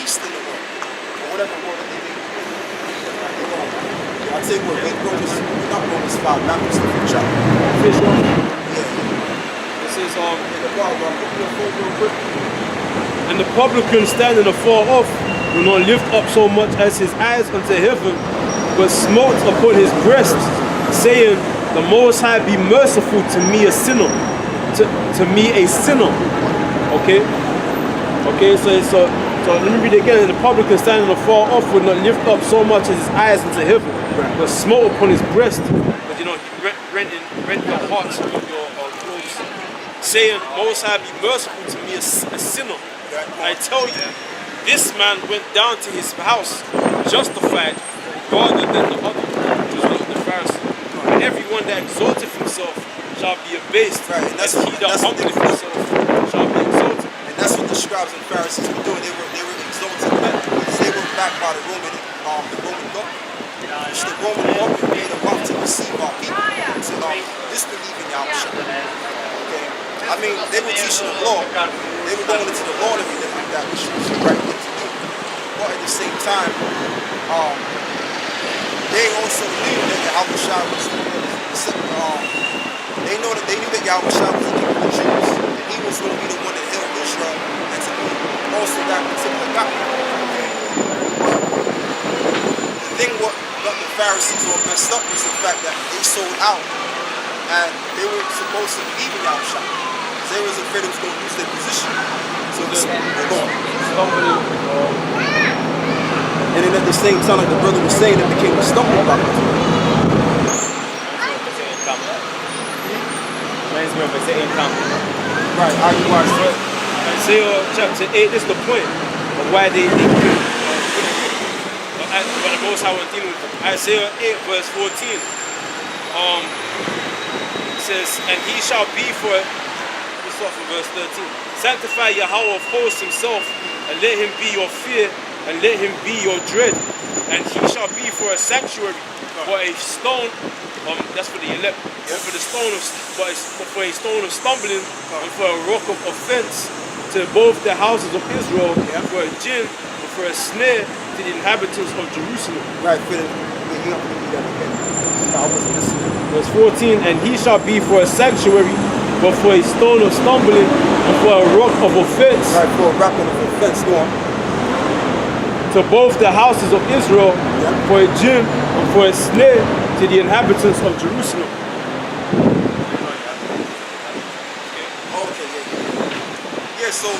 beast in the world, or whatever word that they make. I'll tell you what, read Romans 5, Matthew's the 5th chapter. Fish one. Yeah. This is In the Bible, I'm looking at phone real quick. And the publican standing afar off will not lift up so much as his eyes unto heaven, but smote upon his breast, saying, the Most High be merciful to me a sinner. To me a sinner. Okay? Okay, so let me read it again. And the publican standing afar off would not lift up so much as his eyes into heaven, but smote upon his breast. But you know, he rent your hearts with your clothes, saying, Most High be merciful to me a sinner. I tell you, this man went down to his house justified rather than the other, which is not the Pharisee. And everyone that exalteth himself shall be abased, and he that humbleth himself shall be exalted. And that's what the scribes and Pharisees were doing. They were exalting men because they were backed by the Roman government. Which the Roman government made them up to receive our people to disbelieve in Yahweh. Okay? I mean, they were teaching the law. They were going into the law and everything like that, which was the right thing to do. But at the same time, they also knew that Yahweh was they knew that Yahweh was the king of the Jews, and he was going to be the one that held Israel and to be also that particular God. The thing what got the Pharisees all messed up was the fact that they sold out and they were supposed to believe in Yahweh. They was afraid it was going to lose their position. So they're going. And then at the same time, like the brother was saying, it became a stumbling block. Right, how you watch it? Isaiah chapter 8, this is the point of why they couldn't. But the Most High was dealing with them. Isaiah 8 verse 14. It says, and he shall be for, let's start from verse 13. Sanctify Yahweh of hosts himself, and let him be your fear, and let him be your dread. And he shall be for a sanctuary, for a stone, that's for the elect, for the stone of, for a stone of stumbling, and for a rock of offense to both the houses of Israel, for a gin, and for a snare to the inhabitants of Jerusalem. Right, for the, you have to do that again. No, I wasn't listening. Verse 14, and he shall be for a sanctuary, but for a stone of stumbling, and for a rock of offense. Right, for a rock of offense, go on. To both the houses of Israel, for a gin, and for a snare to the inhabitants of Jerusalem. Yeah, so the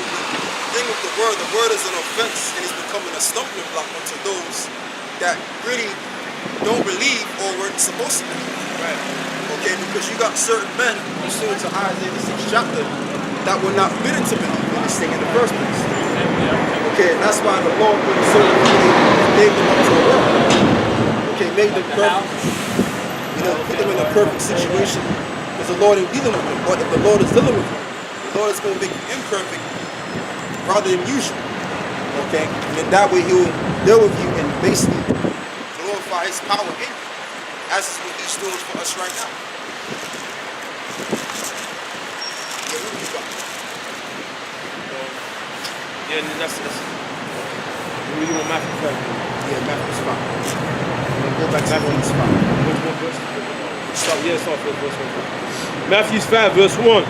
thing with the word is an offense, and it's becoming a stumbling block unto those that really don't believe or weren't supposed to believe. Right. Okay, because you got certain men, pursuant to Isaiah the 6th chapter, that were not bidden to believe in this thing in the first place. Okay, and that's why the Lord put certain people and gave them up to the world. Okay, made them perfect. You know, put them in a perfect situation. Because the Lord ain't dealing with them. But if the Lord is dealing with you, the Lord is going to make you imperfect rather than usual. Okay? And then that way he'll deal with you and basically glorify his power in you. As is what he's doing for us right now. Yeah, what you got? Yeah, and that's we want Matthew 5. Yeah, Matthew's 5. Go back to Matthew's 5. Start with verse 1. Matthew 5, verse 1.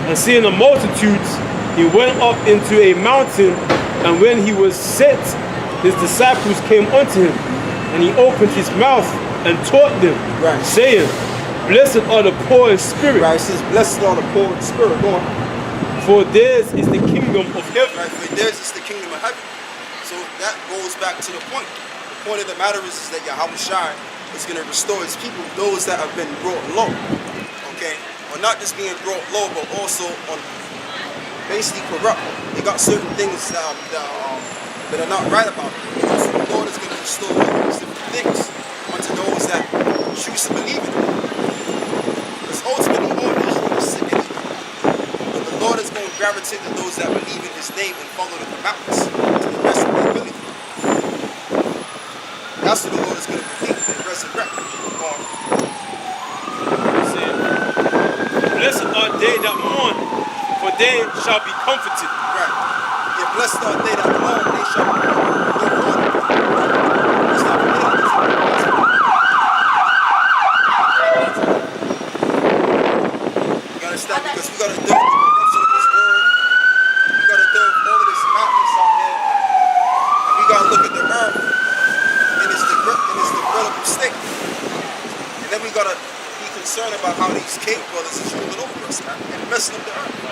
And seeing the multitudes, he went up into a mountain, and when he was set, his disciples came unto him, and he opened his mouth and taught them, saying, Blessed are the poor in spirit. Right, it says, Blessed are the poor in spirit. Go on. For theirs is the kingdom of heaven. Right, for theirs is the kingdom of heaven. So that goes back to the point. The point of the matter is that Yahweh Shai is going to restore his people, those that have been brought low. Okay? Or not just being brought low, but also on basically corrupt. They got certain things that are not right about it. So the Lord is going to restore these different things unto those that choose to believe in him. Because ultimately all Israel is sick anyway. But the Lord is going to gravitate to those that believe in his name and follow the commandments to the best of their ability. That's what the Lord is going to complete and resurrect. Blessed are they that mourn, for they shall be comforted. Right. Yeah, blessed are they that mourn, they shall be rewarded. Let's not forget this. You understand? Because we gotta deal with the corruption of this world. We gotta deal with all of this madness out there. And we gotta look at the earth in its developing state. And then we gotta be concerned about how these cave brothers is ruling over us, man, and messing up the earth.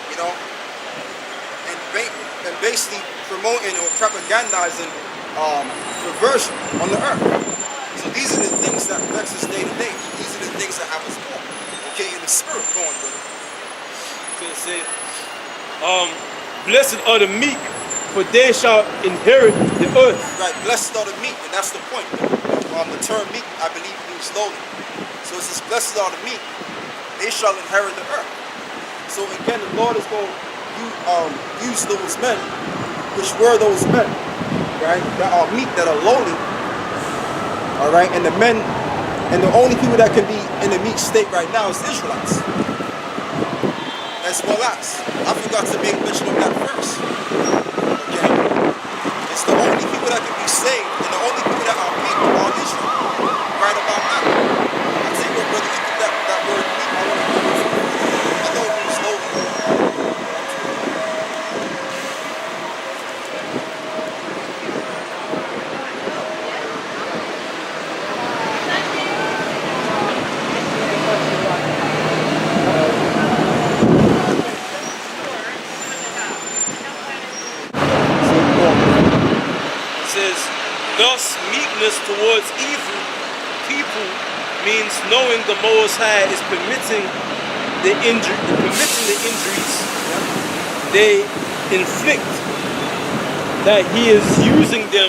You know? And basically promoting or propagandizing perversion on the earth. So these are the things that vex us day to day. These are the things that have us going. Okay, in the spirit going with it. Can say, blessed are the meek, for they shall inherit the earth. Right, blessed are the meek, and that's the point. The term meek, I believe, means lowly. So it says, blessed are the meek, they shall inherit the earth. So again, the Lord is going to use those men, which were those men, right, that are meek, that are lowly, all right, and the men, and the only people that can be in the meek state right now is Israelites. As well as, I forgot to make mention of that first. Okay? It's the only people that can be saved, and the only people that are meek are Israel. Right about now. I think we're really looking at that word meek. I know it means lowly. Thus, meekness towards evil people means knowing the Most High is permitting the injuries they inflict, that He is using them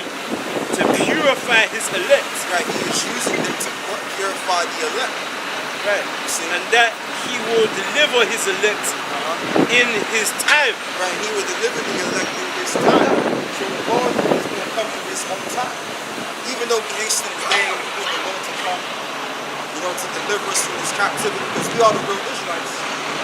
to purify His elect. Right, He is using them to purify the elect. Right, and that He will deliver His elect in His time. Right, He will deliver the elect in His time. So the Lord is going to come in His own time. Even though we hasten the day and we want the Lord to come, you know, to deliver us from this captivity, because we are the real Israelites.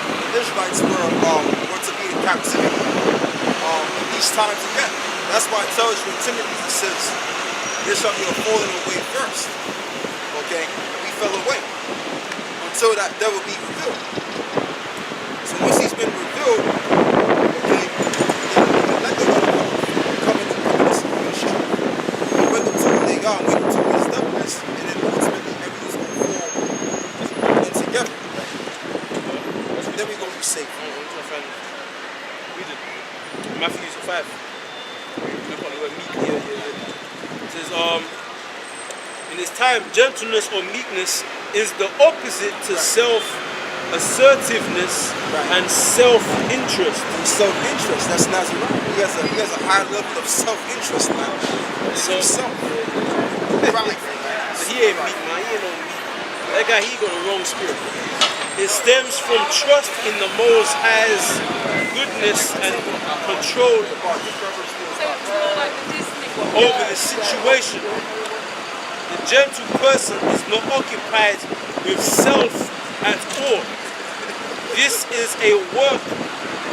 The Israelites were to be in captivity in these times again. That's why it tells you in Timothy, it says, there shall be a falling away first. Okay? We fell away until that day will be revealed. So once He's been revealed, okay, then let the Lord come in this ministry. Wake up to who they are, wake up to who His devil is, and then ultimately everything's going to fall in together. And then we're going to be safe. Read it. Matthew 5. Look on the word meek here. It says, in His time, gentleness or meekness is the opposite to self-assertiveness and self-interest. And self-interest, that's Nazarene. He has a high level of self-interest, man. Himself. Right. So he ain't meek, man. He ain't no meek. That guy, he got the wrong spirit. It stems from trust in the Most High's goodness and control over the situation. The gentle person is not occupied with self at all. This is a work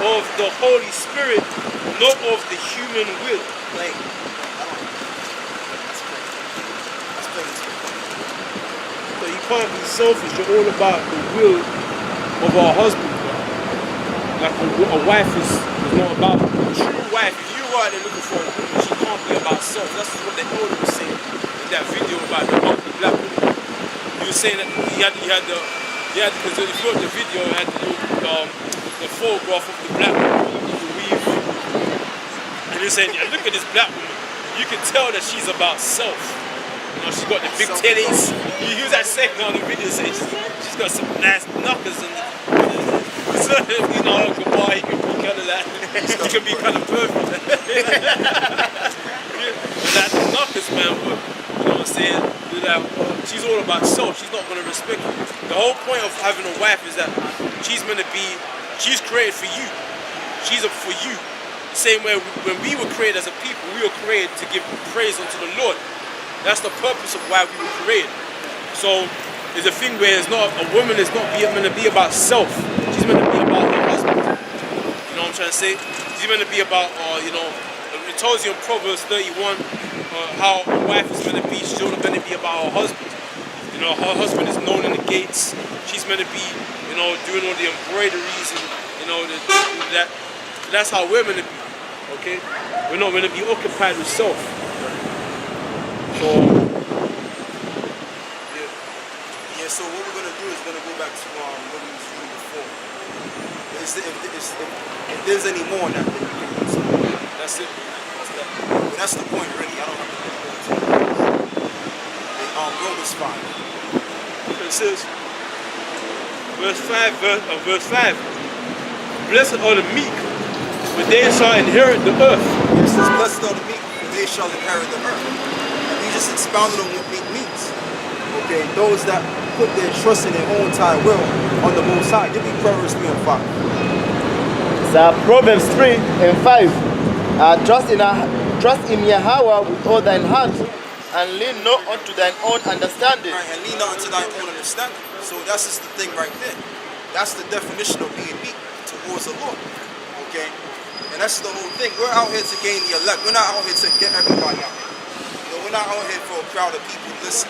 of the Holy Spirit, not of the human will. Like, so you can't be selfish. You're all about the will of our husband. Like a wife is not about a true wife. If you are there looking for a woman, she can't be about self. That's what the elder was saying in that video about the black woman. He was saying that he had because if you watch the video, it had the photograph of the black woman with the weave. And he was saying, yeah, look at this black woman. You can tell that she's about self. You know, she's got the big titties. He was that saying on the video, saying she's got some nice knuckles and so, you know, goodbye, you can be kind of that. You can be kind of perfect. That's knuckles, man. But you know what I'm saying? She's all about self. She's not going to respect you. The whole point of having a wife is that she's created for you. She's for you. Same way when we were created as a people, we were created to give praise unto the Lord. That's the purpose of why we were created. So there's a thing where a woman is not meant to be about self. She's meant to be about her husband. You know know what I'm trying to say? It's meant to be about, it tells you in Proverbs 31 how a wife is meant to be. She's only meant to be about her husband. You know, her husband is known in the gates. She's meant to be, doing all the embroideries and, that's how we're meant to be, okay? We're not meant to be occupied with self. So, yeah, so what we're going to do is going to go back to what we was doing before. If there's any more on that, then we can do something. that's it. But that's the point, really. I don't have to go into it. Romans 5. It says, verse 5, blessed are the meek, for they shall inherit the earth. It says, blessed are the meek, for they shall inherit the earth. And we just expounded on what meek means. Okay, those that put their trust in their own entire will on the Most High. Give me Proverbs 3 and 5. So Proverbs 3 and 5. Trust in Yahweh with all thine heart, and lean not unto thine own understanding. Right, and lean not unto thine own understanding. So that's just the thing right there. That's the definition of being meek towards the Lord. Okay? And that's the whole thing. We're out here to gain the elect. We're not out here to get everybody out here. We're not out here for a crowd of people to listen.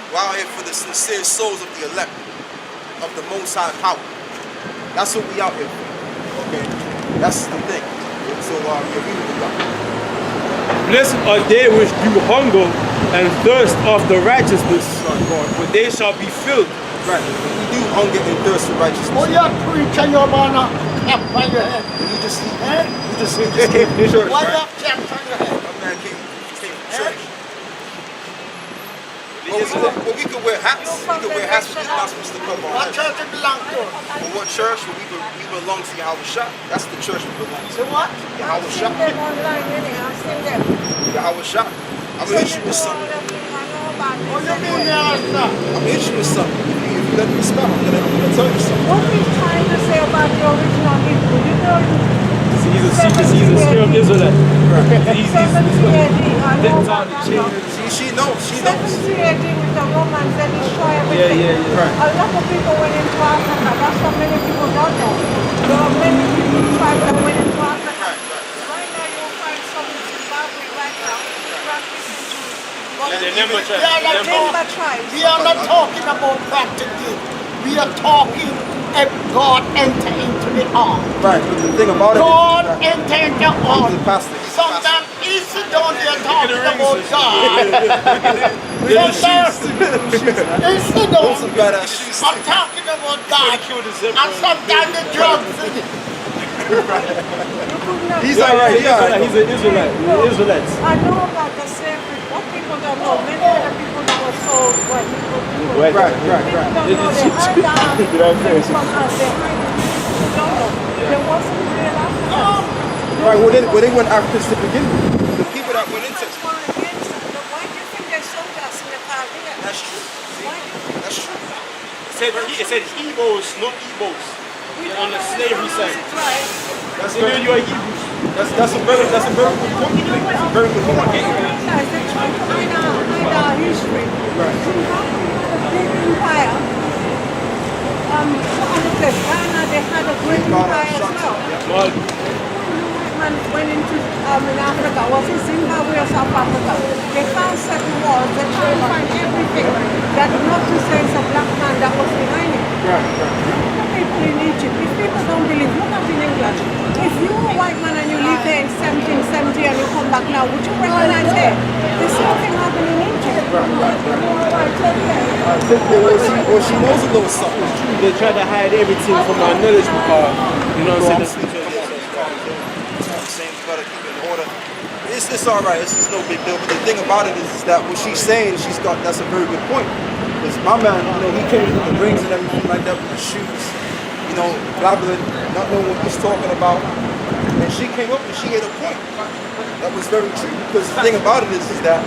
We're out here for the sincere souls of the elect, of the Most High power. That's what we out here for. Okay? That's the thing. So, yeah, we will go. Blessed are they which do hunger and thirst after righteousness, for they shall be filled. Right. We do hunger and thirst for righteousness. Oh, you're preaching your man up on your head. You just came from church, Why right? you have caps on your head? My man came from church. Well, we could wear hats. We could wear hats, but we're not supposed to cover our What heads. church you belong to? Well, what church? Well, we belong to Yahweh Shah. That's the church we belong to. To what? Yahweh I've Shah. seen them online, really. I've seen them. Yahweh Shah. I'm gonna hit you with something. Oh, you mean there, sir? I'm gonna hit you with something. If you let me spell, I'm gonna tell you something. What he's trying to say about the original Hebrew, you know, He's a straight Israelite. He's 70 AD, I know about that now. She knows. 70 AD with the Romans, they destroy everything. Right. A lot of people went into Africa. That's what many people don't know. There are many people tribes that went into Africa. Right now you'll find some in Zimbabwe right now practicing Jews. They never tried. Member tribes. We are not talking about practicing. We are talking if God enter into the ark. Right. But the thing about it God is enter into the ark. the pastor. Sometimes he sit down there talking about God. Sometimes he sit down. Some badass shoes. I'm talking about God. And sometimes the drugs in it. He's alright. He's an Israelite. Israelites. I know about the slavery. What people don't know, many of the people that were sold were people. Right. People don't know they heard that things from us. They heard it. People don't know. There wasn't real Africans. Right. Well, they weren't Africans to begin with. The people that went into. Why do you think they sold us in the Caribbean? That's true. Why do you think That's true. It said Igbos, not Igbos. On the slavery side. right? That's You know very. you are Hebrews. That's a very good point. That's a very good point. Realize they try to hide our history. Right. Zimbabwe had a big empire. Ghana, they had a great empire as well. Well, Man went into in Africa, was it Zimbabwe or South Africa? They found certain walls, they tried to find everything. That not to say it's a black man that was behind it. Look at people in Egypt. If people don't believe, look at in England. If you were a white man and you live there in 1770 and you come back now, would you recognize there? The same thing happened in Egypt. Well, she knows a little something. they try to hide everything from our knowledge because, you know what I'm saying? Gotta keep it in order. It's all right. It's no big deal. But the thing about it is that what she's saying, that's a very good point. Because my man, he came with the rings and everything like that with the shoes, babbling, not knowing what he's talking about. And she came up and she hit a point. That was very true. Because the thing about it is that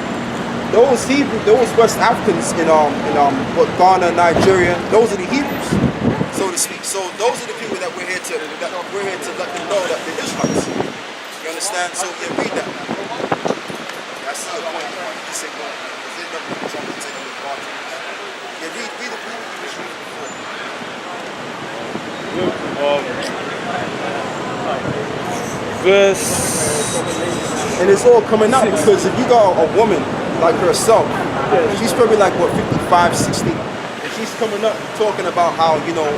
those West Africans in Ghana, Nigeria, those are the Hebrews, so to speak. So those are the people that we're here to let them know that they're Israelites. You understand? So yeah, read that. That's the point. You say go. There's nothing wrong with taking the part. Yeah, read the before. Verse. And it's all coming out because if you got a woman like herself, she's probably like what 55, 60. And she's coming up talking about how, you know,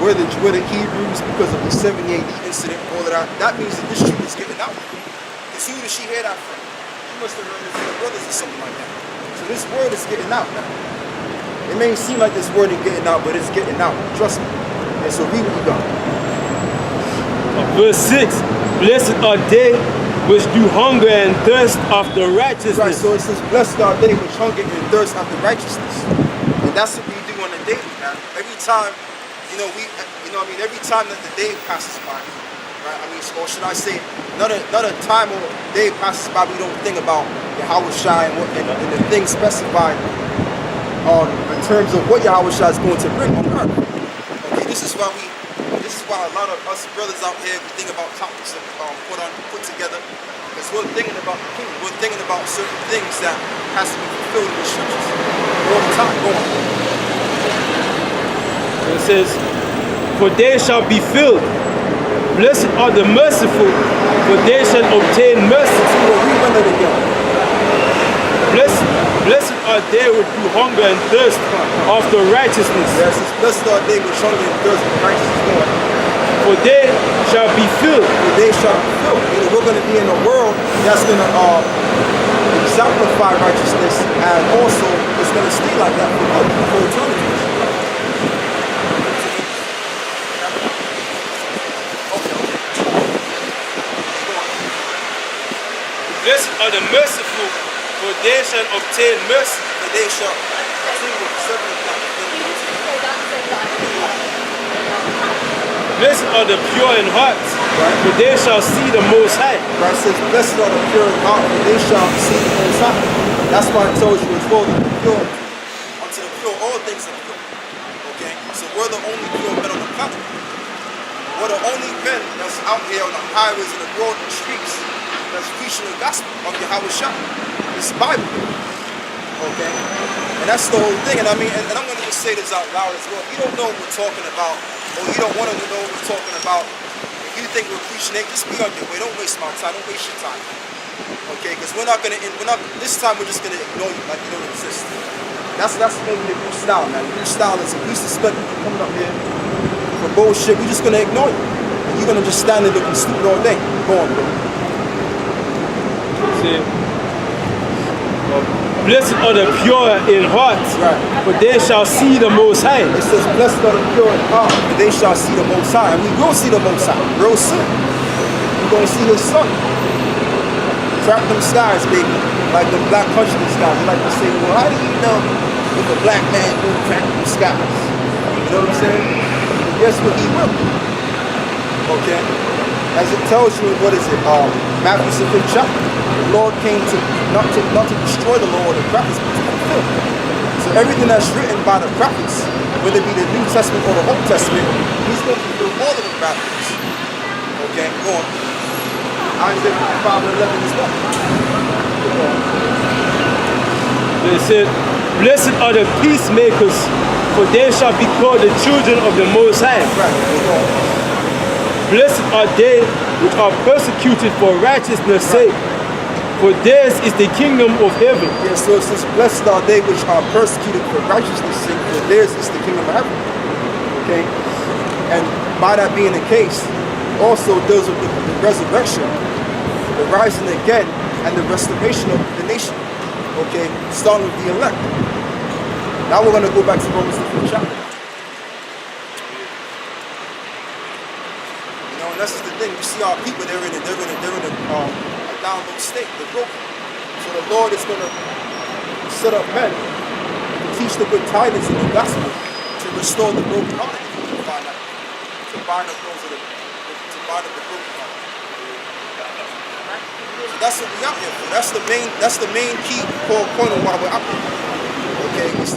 we're the Hebrews because of the 70 AD incident, all of that. That means that this truth is getting out. As soon as she heard that from, she must have heard it from her brothers or something like that. So this word is getting out now. It may seem like this word ain't getting out, but it's getting out. Trust me. And so read what you got. Verse 6. Blessed are they which do hunger and thirst after righteousness. Right, so it says, blessed are they which hunger and thirst after righteousness. And that's what we do on a daily, man. Every time, every time that the day passes by, right? I mean, or should I say, not a time or day passes by we don't think about Yahweh Shai and the things specified in terms of what Yahweh Shai is going to bring on earth. Okay, this is why a lot of us brothers out here we think about topics that put together, because we're thinking about the kingdom. We're thinking about certain things that has to be fulfilled in the scriptures all the time. Go on. It says, for they shall be filled. Blessed are the merciful, for they shall obtain mercy. So we run it again. Blessed are they which do hunger and thirst after righteousness. Yes, it's blessed are they which hunger and thirst after righteousness. For they shall be filled. For they shall be filled. You know, we're going to be in a world that's going to exemplify righteousness, and also it's going to stay like that for eternity. Blessed are the merciful, for they shall obtain mercy. For they shall. Blessed are the pure in heart, for they shall see the Most High. Right, says, blessed are the pure in heart, for they shall see the Most High. That's why it tells you as well that the pure, unto the pure, all things are pure. Okay? So we're the only pure men on the planet. We're the only men that's out here on the highways and the road and the streets that's preaching the gospel of Yahweh Shai. It's Bible. Okay? And that's the whole thing. And I mean, and I'm going to just say this out loud as well. If you don't know what we're talking about, or you don't want to know what we're talking about, if you think we're preaching it, just be on your way. Don't waste my time. Don't waste your time. Okay? Because this time we're just going to ignore you like you don't exist. That's maybe the new style, man. The new style is if we suspect you coming up here for bullshit, we're just going to ignore you. And you're going to just stand there looking stupid all day. Go on, bro. Blessed are the pure in heart, for they shall see the Most High. It says, blessed are the pure in heart, for they shall see the Most High. And we will see the Most High real soon. We're going to see His Son. Crack them skies, baby. Like the black country skies. They like to say, well, how do you know if a black man will crack them skies? You know what I'm saying? And guess what? He will. Okay? As it tells you in, what is it? Matthew 5th chapter. The Lord came to not to destroy the law or the prophets, but to fulfill. So everything that's written by the prophets, whether it be the New Testament or the Old Testament, He's going to fulfill all of the prophets. Okay, go on. Isaiah 5 and 11 is what? They said, blessed are the peacemakers, for they shall be called the children of the Most High. Right, go on. Blessed are they which are persecuted for righteousness' sake, for theirs is the kingdom of heaven. Yes, so it says, blessed are they which are persecuted for righteousness' sake, for theirs is the kingdom of heaven. Okay? And by that being the case, also deals with the resurrection, the rising again, and the restoration of the nation. Okay? Starting with the elect. Now we're going to go back to Romans the 5th chapter. And that's just the thing. You see our people, they're in a down low state. They're broken. So the Lord is going to set up men to teach the good tidings in the gospel, to restore the broken hearted. To bind up the broken hearted. So that's what we're out here for. That's the main key point of why we're out here. Okay, it's